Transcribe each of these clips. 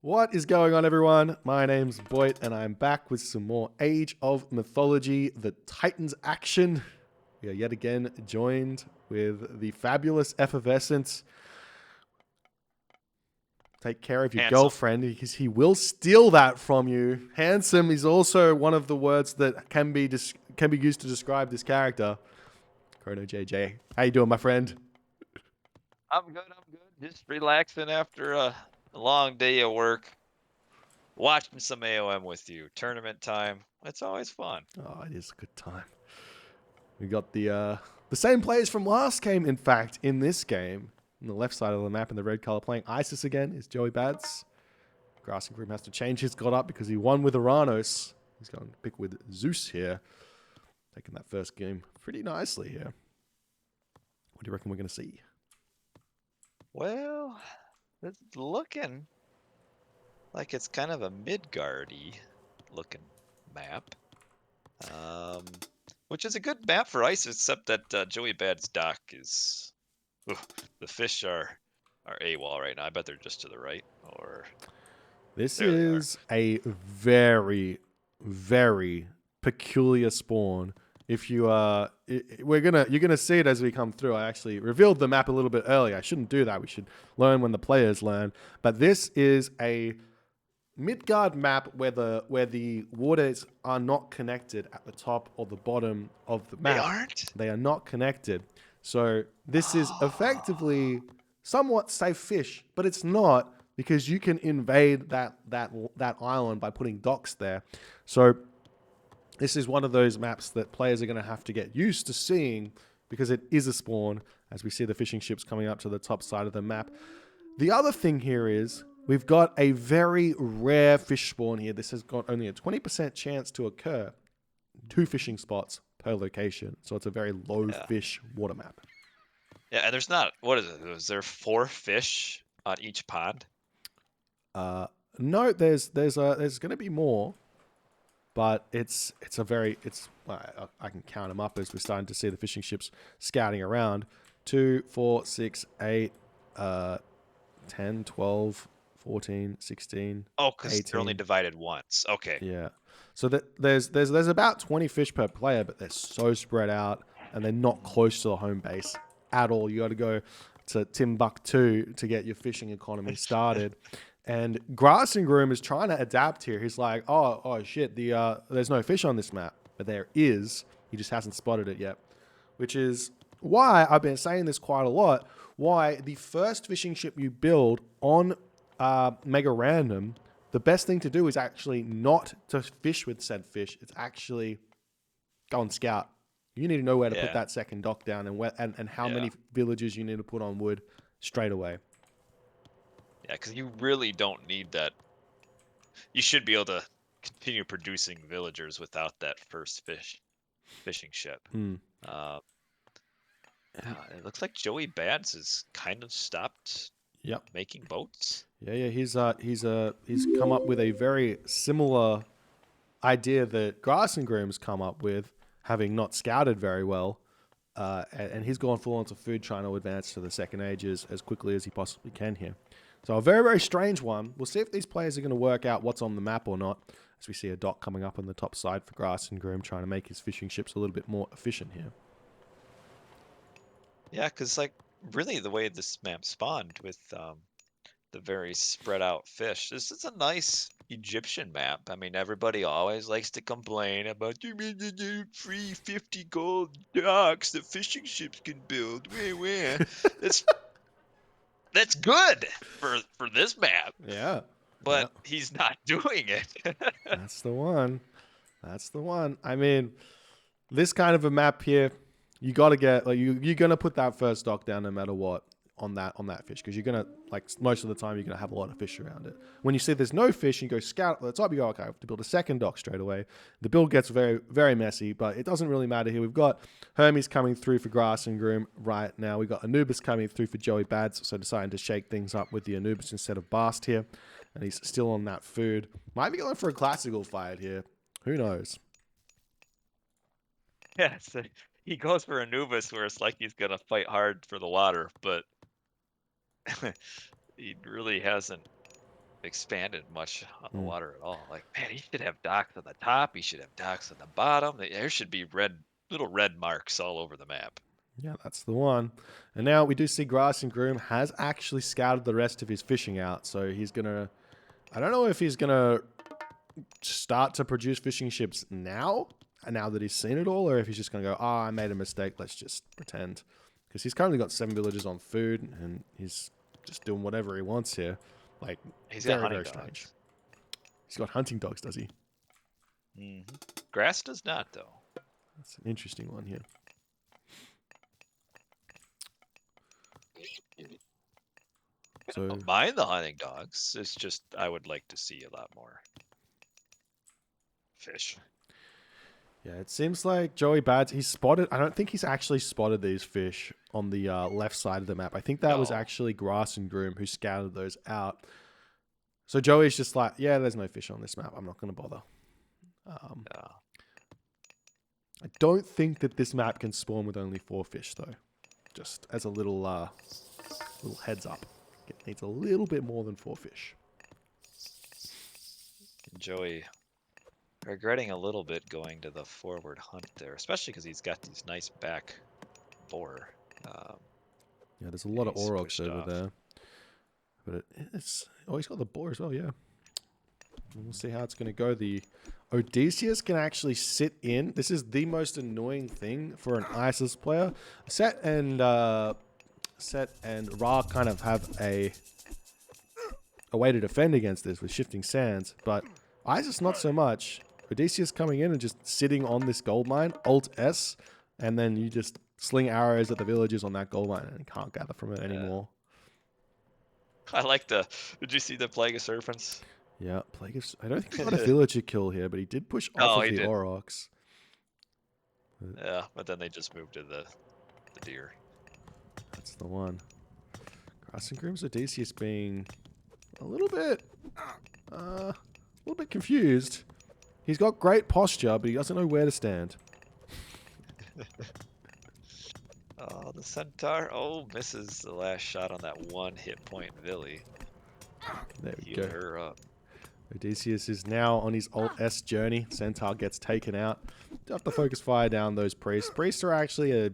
What is going on, everyone? My name's Boit, and I'm back with some more Age of Mythology, the Titans action. We are yet again joined with the fabulous Effervescence. Take care of your Handsome. girlfriend, because he will steal that from you. Handsome is also one of the words that can be used to describe this character. Chrono JJ, how you doing, my friend? I'm good. Just relaxing after a long day of work. Watching some AOM with you. Tournament time. It's always fun. Oh, it is a good time. We got the same players from last game, in fact, in this game. On the left side of the map in the red color playing Isis again is JoeyBadz. Grassengroom has to change his god up because he won with Uranus. He's going to pick with Zeus here. Taking that first game pretty nicely here. What do you reckon we're going to see? Well, it's looking like it's kind of a Midgard-y looking map. Which is a good map for ice, except that JoeyBadz dock is... the fish are AWOL right now. I bet they're just to the right. Or This is a very, very peculiar spawn. If you you're gonna see it as we come through. I actually revealed the map a little bit earlier. I shouldn't do that. We should learn when the players learn. But this is a Midgard map where the waters are not connected at the top or the bottom of the map. They aren't? They are not connected. So this is effectively somewhat safe fish, but it's not, because you can invade that island by putting docks there. So this is one of those maps that players are going to have to get used to seeing, because it is a spawn, as we see the fishing ships coming up to the top side of the map. The other thing here is we've got a very rare fish spawn here. This has got only a 20% chance to occur. 2 fishing spots per location. So it's a very low fish water map. Yeah, and there's not... What is it? Is there 4 fish on each pond? No, there's going to be more, but I can count them up as we're starting to see the fishing ships scouting around. 2, 4, 6, 8, 10, 12, 14, 16. Oh, because 18. they're only divided once. Okay. Yeah. So there's about 20 fish per player, but they're so spread out and they're not close to the home base at all. You got to go to Timbuktu to get your fishing economy started. And Grassengroom is trying to adapt here. He's like, oh shit, there's no fish on this map, but there is. He just hasn't spotted it yet, which is why I've been saying this quite a lot. Why the first fishing ship you build on Mega Random, the best thing to do is actually not to fish with said fish. It's actually go and scout. You need to know where to put that second dock down and how many villages you need to put on wood straight away. Yeah, because you really don't need that. You should be able to continue producing villagers without that first fishing ship. It looks like JoeyBadz has kind of stopped making boats. Yeah, he's come up with a very similar idea that Grassengroom's come up with, having not scouted very well, and he's gone full onto food, trying to advance to the second ages as quickly as he possibly can here. So a very, very strange one. We'll see if these players are going to work out what's on the map or not, as we see a dock coming up on the top side for Grassengroom, trying to make his fishing ships a little bit more efficient here. Yeah, because like really the way this map spawned with the very spread out fish. This is a nice Egyptian map. I mean, everybody always likes to complain about free 50 gold docks that fishing ships can build. That's good for this map. Yeah. But he's not doing it. That's the one. That's the one. I mean, this kind of a map here, you got to get, like, you're going to put that first dock down no matter what on that fish, because you're going to, like, most of the time you're going to have a lot of fish around it. When you see there's no fish, you go scout at the top, you go, okay, I have to build a second dock straight away. The build gets very, very messy, but it doesn't really matter here. We've got Hermes coming through for Grassengroom right now. We've got Anubis coming through for JoeyBadz, so deciding to shake things up with the Anubis instead of Bast here. And he's still on that food. Might be going for a classical fight here. Who knows? Yeah, so he goes for Anubis, where it's like he's gonna fight hard for the water, but he really hasn't expanded much on the Mm. water at all. Like, man, he should have docks on the top. He should have docks on the bottom. There should be little red marks all over the map. Yeah, that's the one. And now we do see Grassengroom has actually scouted the rest of his fishing out. So he's going to... I don't know if he's going to start to produce fishing ships now that he's seen it all, or if he's just going to go, I made a mistake, let's just pretend. Because he's currently got 7 villages on food, and he's just doing whatever he wants here. Like, He's got very, hunting very dogs. strange. He's got hunting dogs, does he? Grass does not, though. That's an interesting one here. So, I don't mind the hunting dogs. It's just I would like to see a lot more fish. yeah, it seems like JoeyBadz, he's spotted... I don't think he's actually spotted these fish on the left side of the map. I think that was No. actually Grassengroom who scouted those out. So Joey's just like, yeah, there's no fish on this map. I'm not going to bother. Yeah. I don't think that this map can spawn with only 4 fish, though. Just as a little heads up. It needs a little bit more than 4 fish. Joey regretting a little bit going to the forward hunt there, especially because he's got these nice back boar. Yeah, there's a lot of he's aurochs pushed over off. there. But it's... Oh, he's got the boar as well, yeah. And we'll see how it's going to go. The Odysseus can actually sit in. This is the most annoying thing for an ISIS player. Set and Ra kind of have a way to defend against this with shifting sands, but ISIS not so much. Odysseus coming in and just sitting on this gold mine, Alt S, and then you just sling arrows at the villagers on that gold mine and can't gather from it anymore. I like the. Did you see the Plague of Serpents? Yeah, Plague of... I don't think he got a villager kill here, but he did push off Oh, of he the did. aurochs. Yeah, but then they just moved to the deer. That's the one. Grassengroom's Odysseus being a little bit confused. He's got great posture, but he doesn't know where to stand. Oh, the centaur. Oh, misses the last shot on that 1 hit point Villy. There we Healed go. her up. Odysseus is now on his Alt S journey. Centaur gets taken out. Do have to focus fire down those priests. Priests are actually a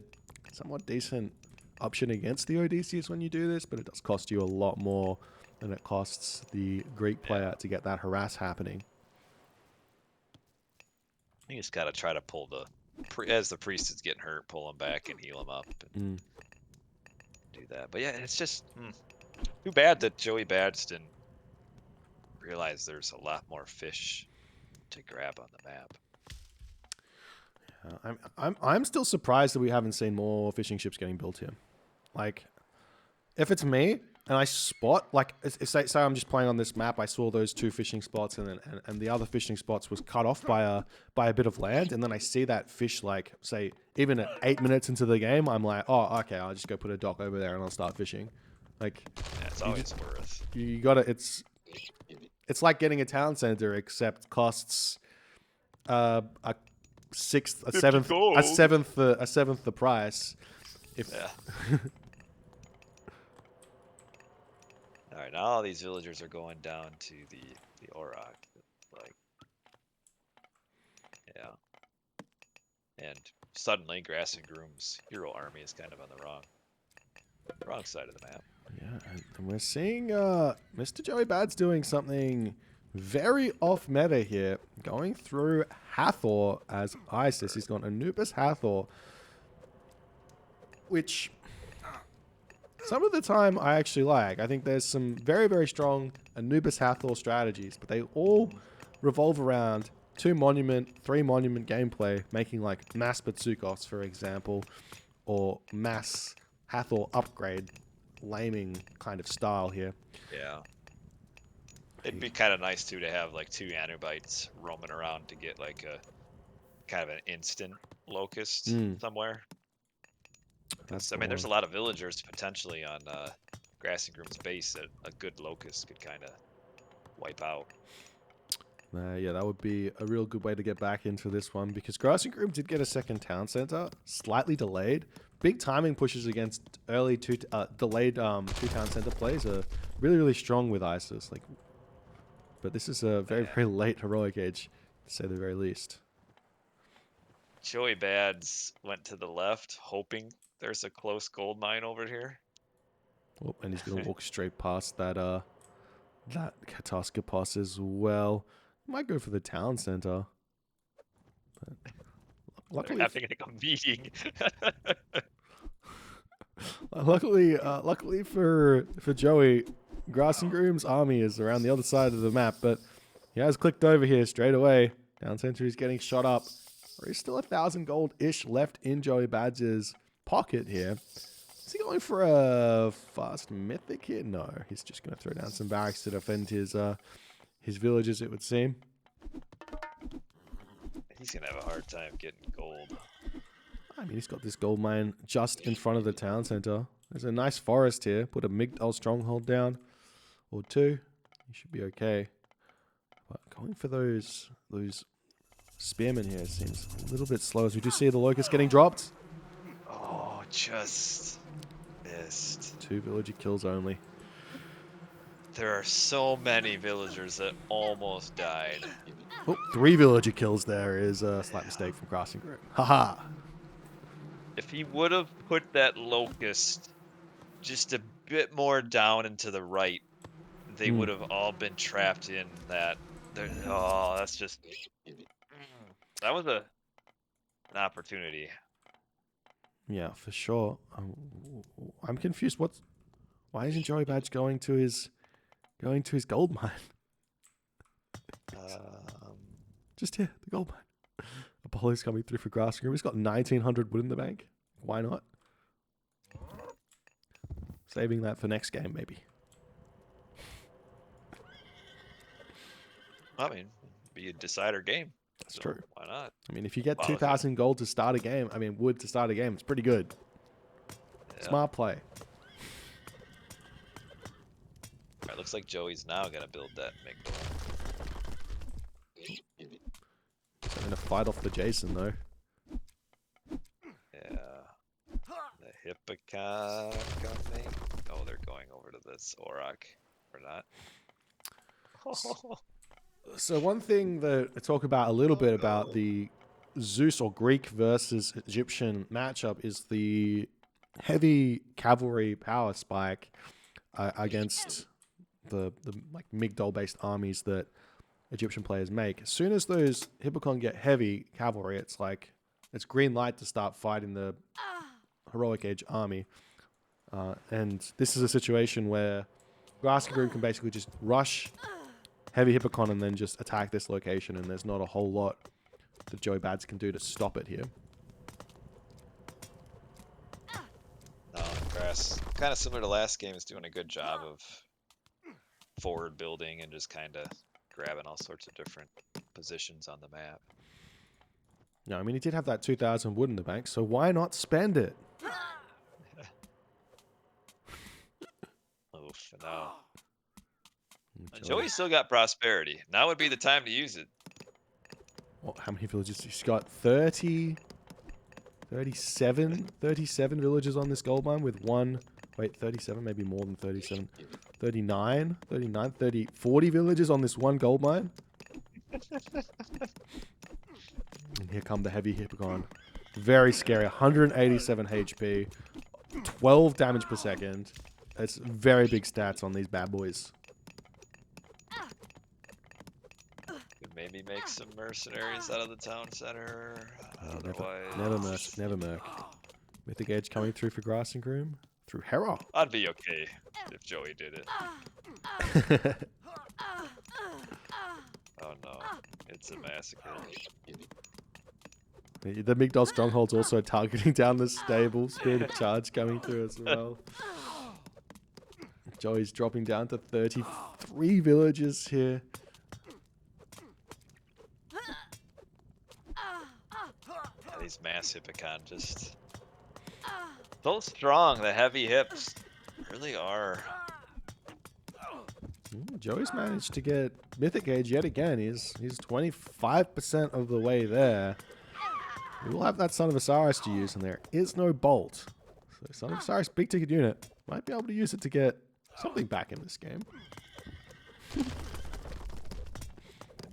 somewhat decent option against the Odysseus when you do this, but it does cost you a lot more than it costs the Greek player to get that harass happening. You just gotta try to pull as the priest is getting hurt, pull him back and heal him up and do that. But yeah, it's just too bad that JoeyBadz didn't realize there's a lot more fish to grab on the map. I'm still surprised that we haven't seen more fishing ships getting built here. Like, if it's me and I spot, like, say I'm just playing on this map, I saw those 2 fishing spots, and the other fishing spots was cut off by a bit of land, and then I see that fish, like, say even at 8 minutes into the game, I'm like, oh, okay, I'll just go put a dock over there and I'll start fishing. Like, Yeah, it's always worth. you gotta. It's like getting a town center, except costs a seventh the price. Yeah. All right, now all these villagers are going down to the Auroch. Like, yeah. And suddenly, Grassengroom's hero army is kind of on the wrong side of the map. Yeah, and we're seeing Mr. JoeyBadz doing something very off meta here, going through Hathor as Isis. He's got Anubis Hathor, which some of the time I actually like. I think there's some very, very strong Anubis Hathor strategies, but they all revolve around 2 monument, 3 monument gameplay, making like mass Batsukos, for example, or mass Hathor upgrade laming kind of style here. Yeah. It'd be kind of nice too to have like 2 Anubites roaming around to get like a kind of an instant locust somewhere. I mean, there's a lot of villagers potentially on Grassengroom's base that a good locust could kind of wipe out. Yeah, that would be a real good way to get back into this one, because Grassengroom did get a second town center, slightly delayed. Big timing pushes against early delayed 2 town center plays are really, really strong with ISIS. Like, But this is a very, very late heroic age, to say the very least. JoeyBadz went to the left, hoping there's a close gold mine over here. Oh, and he's going to walk straight past that that Kataskopos as well. Might go for the town center. But luckily, Having like a meeting. luckily for Joey, Grassengroom's army is around the other side of the map, but he has clicked over here straight away. Down center, he's getting shot up. There's still 1,000 gold-ish left in JoeyBadz's pocket here. Is he going for a fast mythic here? No, he's just going to throw down some barracks to defend his villages, it would seem. He's going to have a hard time getting gold. I mean, he's got this gold mine just in front of the town center. There's a nice forest here. Put a Migdal stronghold down or two. He should be okay. But going for those spearmen here seems a little bit slow, as we do see the locust getting dropped. Oh, just missed. 2 villager kills only. There are so many villagers that almost died. Oh, 3 villager kills there is a slight mistake from Grassengroom. Haha. If he would have put that locust just a bit more down and to the right, they would have all been trapped in that. Oh, that's just... That was an opportunity. Yeah, for sure. I'm confused. Why isn't JoeyBadz going to his gold mine? Just here, the gold mine. Apollo's coming through for Grassengroom. He's got 1,900 wood in the bank. Why not? Saving that for next game, maybe. I mean, be a decider game. That's true. Why not? I mean, if you get 2,000 gold to start a game, wood to start a game, it's pretty good. Yeah. Smart play. All right, looks like Joey's now going to build that Migdal. He's going to fight off the Jason, though. Yeah. The Hippocon coming. Oh, they're going over to this Auroch. Or not. So one thing that I talk about a little bit about the Zeus or Greek versus Egyptian matchup is the heavy cavalry power spike against the like Migdal based armies that Egyptian players make. As soon as those Hippocon get heavy cavalry, it's like it's green light to start fighting the heroic age army. And this is a situation where Grassengroom can basically just rush heavy Hippocon and then just attack this location, and there's not a whole lot that JoeyBadz can do to stop it here. Grass, kind of similar to last game, is doing a good job of forward building and just kind of grabbing all sorts of different positions on the map. No, I mean, he did have that 2,000 wood in the bank, so why not spend it? Oof, no. Joey's still got prosperity. Now would be the time to use it. Well, how many villages? He's got 30, 37 villages on this gold mine with one... Wait, 37? Maybe more than 37. 39, 30, 40 villages on this one gold mine. And here come the heavy Hippocon. Very scary. 187 HP. 12 damage per second. It's very big stats on these bad boys. Could maybe make some mercenaries out of the town center. Never merc. Mythic Edge coming through for Grassengroom. Through Hera. I'd be okay if Joey did it. Oh no, it's a massacre. The Migdal stronghold's also targeting down the stable. Spirit of Charge coming through as well. Joey's dropping down to 33 villages here. Yeah, these mass Hippocon just so strong. The heavy hips really are. Joey's managed to get Mythic Age yet again. He's 25% of the way there. We will have that Son of Osiris to use, and there is no Bolt. So Son of Osiris, big ticket unit, might be able to use it to get something back in this game.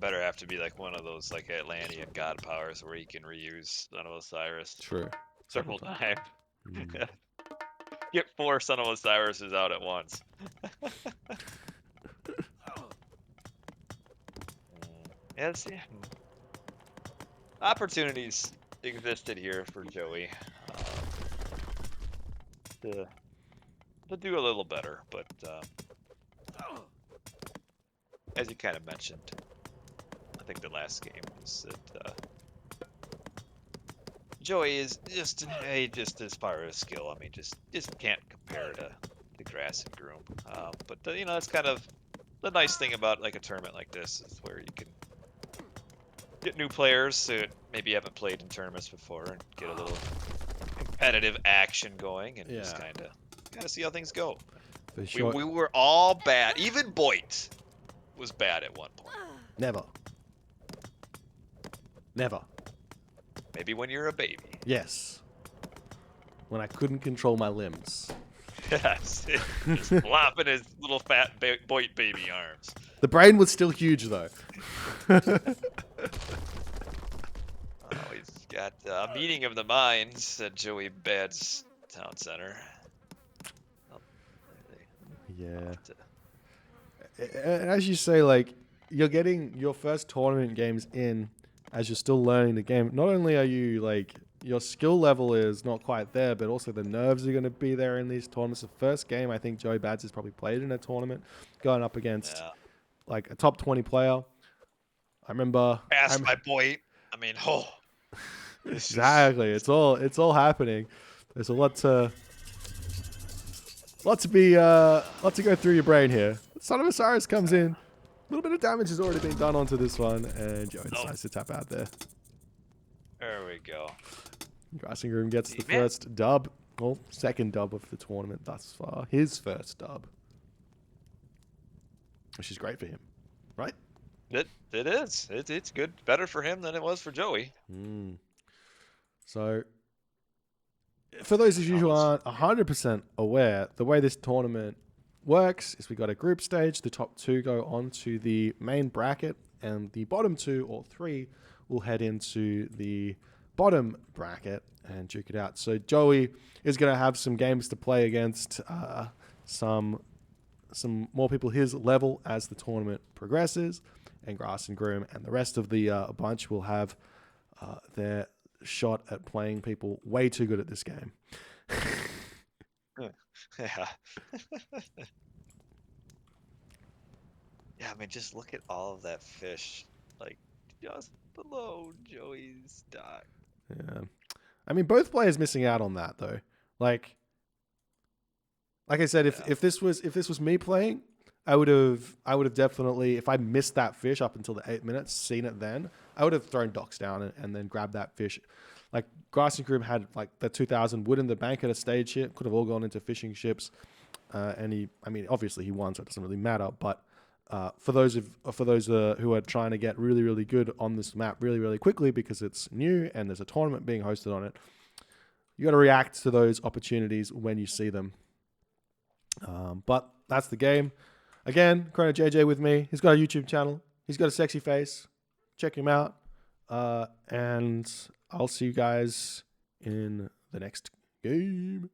better have to be like one of those like Atlantean god powers where he can reuse Son of Osiris True. several times. Mm. Get 4 Son of Osiris's out at once. Yes, yeah. Opportunities existed here for Joey to do a little better, but as you kind of mentioned, I think the last game was that Joey is just as far as skill. I mean, just can't compare to Grassengroom. But you know, that's kind of the nice thing about like a tournament like this is where you can get new players that maybe haven't played in tournaments before and get a little competitive action going and just kind of see how things go. Sure. We were all bad. Even Boit was bad at one point. Never. Maybe when you're a baby. Yes. When I couldn't control my limbs. Yes. Just flopping his little fat Boit baby arms. The brain was still huge, though. Oh, he's got a meeting of the minds at JoeyBadz Town Center. Yeah. As you say, like, you're getting your first tournament games in as you're still learning the game. Not only are you, like, your skill level is not quite there, but also the nerves are going to be there in these tournaments. The first game I think JoeyBadz has probably played in a tournament, going up against, like, a top 20 player. I remember... Ask my Boit. I mean, oh... Exactly. It's all happening. There's a lot to go through your brain here. Son of Osiris comes in. A little bit of damage has already been done onto this one, and Joey decides to tap out there. There we go. Grassengroom gets the first dub. Well, second dub of the tournament thus far. His first dub. Which is great for him. Right? It is. It's good. Better for him than it was for Joey. So, for those of you who aren't 100% aware, the way this tournament works is we got a group stage. The top 2 go on to the main bracket, and the bottom 2 or 3 will head into the bottom bracket and duke it out. So Joey is going to have some games to play against some more people his level as the tournament progresses, and Grassengroom and the rest of the bunch will have their shot at playing people way too good at this game. Yeah. Yeah, I mean, just look at all of that fish, like, just below Joey's dock. Yeah. I mean, both players missing out on that, though. Like I said, if this was me playing, I would have definitely, if I missed that fish up until the 8 minutes, seen it then, I would have thrown docks down and then grabbed that fish. Like, Grassengroom had like the 2,000 wood in the bank at a stage here, could have all gone into fishing ships, and obviously he won, so it doesn't really matter. But for those who are trying to get really, really good on this map really, really quickly because it's new and there's a tournament being hosted on it, you got to react to those opportunities when you see them. But that's the game. Again, Chrono JJ with me. He's got a YouTube channel. He's got a sexy face. Check him out. And I'll see you guys in the next game.